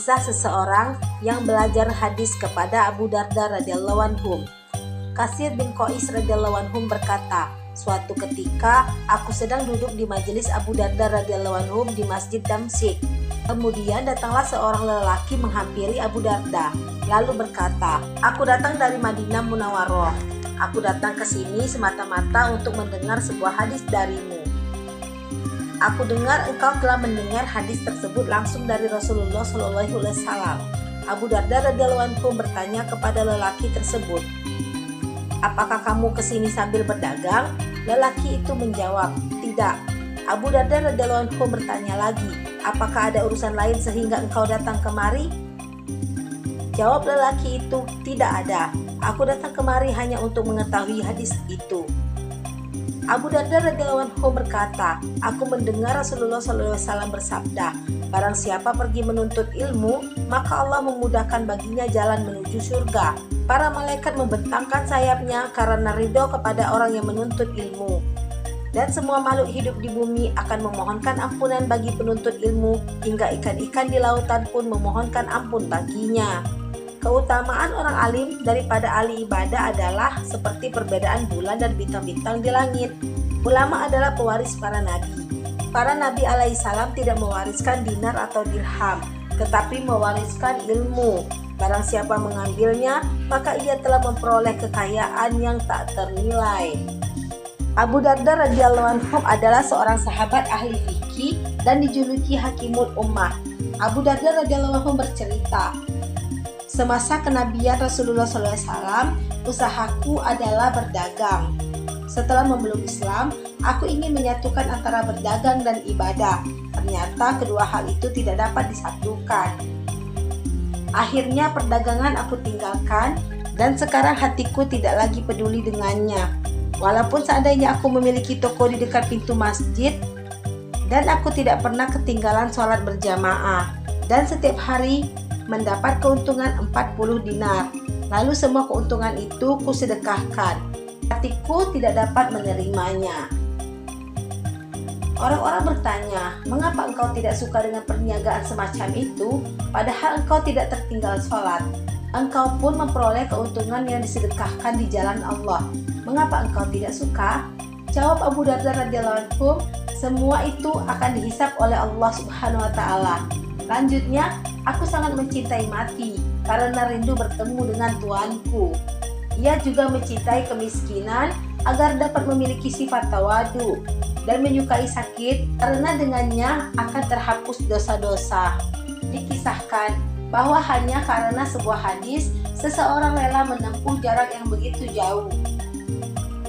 Kisah seseorang yang belajar hadis kepada Abu Darda radhiyallahu anhu. Kasir bin Qais radhiyallahu anhu berkata, suatu ketika aku sedang duduk di majelis Abu Darda radhiyallahu anhu di Masjid Damsyik. Kemudian datanglah seorang lelaki menghampiri Abu Darda, lalu berkata, aku datang dari Madinah Munawwaroh. Aku datang ke sini semata-mata untuk mendengar sebuah hadis darimu. Aku dengar engkau telah mendengar hadis tersebut langsung dari Rasulullah SAW. Abu Darda radhiyallahu anhu bertanya kepada lelaki tersebut, apakah kamu kesini sambil berdagang? Lelaki itu menjawab, tidak. Abu Darda radhiyallahu anhu bertanya lagi, apakah ada urusan lain sehingga engkau datang kemari? Jawab lelaki itu, tidak ada. Aku datang kemari hanya untuk mengetahui hadis itu. Abu Darda radhiyallahu anhu berkata, aku mendengar Rasulullah SAW bersabda, barang siapa pergi menuntut ilmu, maka Allah memudahkan baginya jalan menuju surga. Para malaikat membentangkan sayapnya karena ridho kepada orang yang menuntut ilmu. Dan semua makhluk hidup di bumi akan memohonkan ampunan bagi penuntut ilmu, hingga ikan-ikan di lautan pun memohonkan ampun baginya. Keutamaan orang alim daripada ahli ibadah adalah seperti perbedaan bulan dan bintang-bintang di langit. Ulama adalah pewaris para nabi. Para nabi alaihissalam tidak mewariskan dinar atau dirham, tetapi mewariskan ilmu. Barang siapa mengambilnya, maka ia telah memperoleh kekayaan yang tak ternilai. Abu Darda radhiyallahu anhu adalah seorang sahabat ahli fikih dan dijuluki Hakimul Ummah. Abu Darda radhiyallahu anhu bercerita, semasa kenabian Rasulullah SAW, usahaku adalah berdagang. Setelah memeluk Islam, aku ingin menyatukan antara berdagang dan ibadah. Ternyata kedua hal itu tidak dapat disatukan. Akhirnya perdagangan aku tinggalkan dan sekarang hatiku tidak lagi peduli dengannya. Walaupun seandainya aku memiliki toko di dekat pintu masjid dan aku tidak pernah ketinggalan sholat berjamaah dan setiap hari mendapat keuntungan 40 dinar. Lalu semua keuntungan itu kusedekahkan. Hatiku tidak dapat menerimanya. Orang-orang bertanya, mengapa engkau tidak suka dengan perniagaan semacam itu, padahal engkau tidak tertinggal sholat. Engkau pun memperoleh keuntungan yang disedekahkan di jalan Allah. Mengapa engkau tidak suka? Jawab Abu Darda radhiyallahu anhu, semua itu akan dihisab oleh Allah Subhanahu wa taala. Lanjutnya, aku sangat mencintai mati karena rindu bertemu dengan Tuanku. Ia juga mencintai kemiskinan agar dapat memiliki sifat tawadu dan menyukai sakit karena dengannya akan terhapus dosa-dosa. Dikisahkan bahwa hanya karena sebuah hadis, seseorang rela menempuh jarak yang begitu jauh.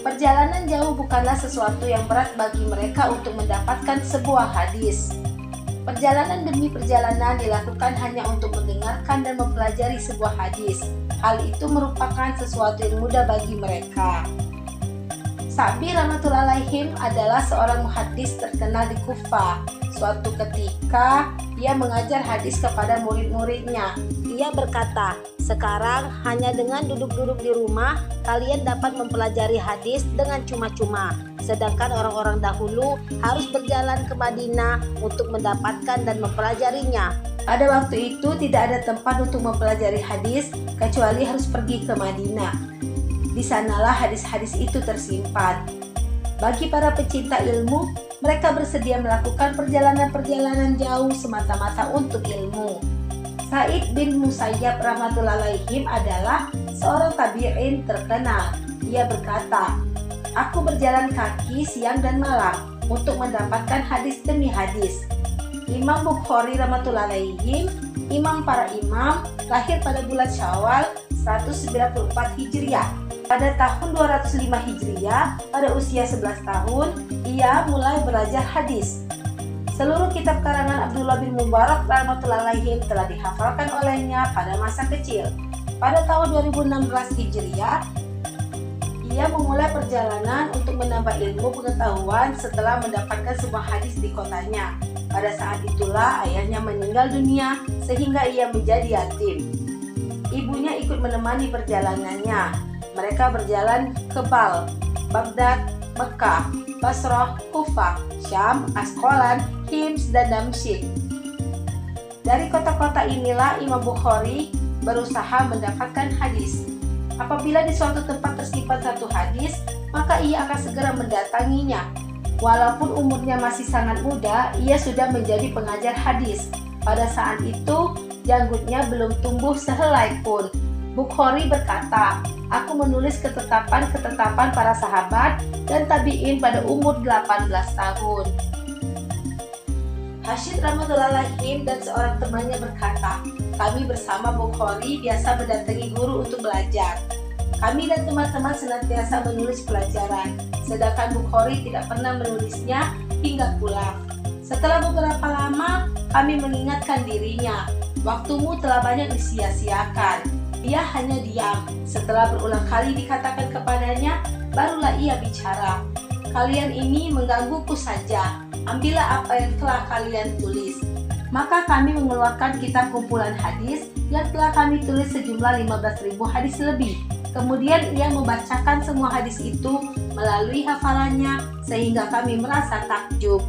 Perjalanan jauh bukanlah sesuatu yang berat bagi mereka untuk mendapatkan sebuah hadis. Perjalanan demi perjalanan dilakukan hanya untuk mendengarkan dan mempelajari sebuah hadis. Hal itu merupakan sesuatu yang mudah bagi mereka. Sa'bi rahmatullahi alaihim adalah seorang muhaddis terkenal di Kufah. Suatu ketika, ia mengajar hadis kepada murid-muridnya. Ia berkata, sekarang hanya dengan duduk-duduk di rumah, kalian dapat mempelajari hadis dengan cuma-cuma. Sedangkan orang-orang dahulu harus berjalan ke Madinah untuk mendapatkan dan mempelajarinya. Pada waktu itu tidak ada tempat untuk mempelajari hadis kecuali harus pergi ke Madinah. Di sanalah hadis-hadis itu tersimpan. Bagi para pecinta ilmu, mereka bersedia melakukan perjalanan-perjalanan jauh semata-mata untuk ilmu. Sa'id bin Musayyab rahmatullahi alaihim adalah seorang tabi'in terkenal. Ia berkata, aku berjalan kaki siang dan malam untuk mendapatkan hadis demi hadis. Imam Bukhari rahmatullahi alaihim, imam para imam, lahir pada bulan Syawal 194 Hijriah. Pada tahun 205 Hijriah, pada usia 11 tahun, ia mulai belajar hadis. Seluruh kitab karangan Abdullah bin Mubarak rahmatullahi alaihim telah dihafalkan olehnya pada masa kecil. Pada tahun 2016 Hijriah, ia memulai perjalanan untuk menambah ilmu pengetahuan setelah mendapatkan sebuah hadis di kotanya. Pada saat itulah ayahnya meninggal dunia sehingga ia menjadi yatim. Ibunya ikut menemani perjalanannya. Mereka berjalan ke Bal, Baghdad, Mekah, Basrah, Kufah, Syam, Asqalan, Hims, dan Damsyik. Dari kota-kota inilah Imam Bukhari berusaha mendapatkan hadis. Apabila di suatu tempat tersimpan satu hadis, maka ia akan segera mendatanginya. Walaupun umurnya masih sangat muda, ia sudah menjadi pengajar hadis. Pada saat itu, janggutnya belum tumbuh sehelai pun. Bukhari berkata, "Aku menulis ketetapan-ketetapan para sahabat dan tabi'in pada umur 18 tahun." Hashid rahmatullahi dan seorang temannya berkata, "Kami bersama Bukhari biasa mendatangi guru untuk belajar. Kami dan teman-teman senantiasa menulis pelajaran, sedangkan Bukhari tidak pernah menulisnya hingga pulang. Setelah beberapa lama, kami mengingatkan dirinya, 'Waktumu telah banyak disia-siakan.' Ia hanya diam. Setelah berulang kali dikatakan kepadanya, barulah ia bicara, 'Kalian ini menggangguku saja. Ambillah apa yang telah kalian tulis.' Maka kami mengeluarkan kitab kumpulan hadis yang telah kami tulis sejumlah 15.000 hadis lebih. Kemudian ia membacakan semua hadis itu melalui hafalannya sehingga kami merasa takjub.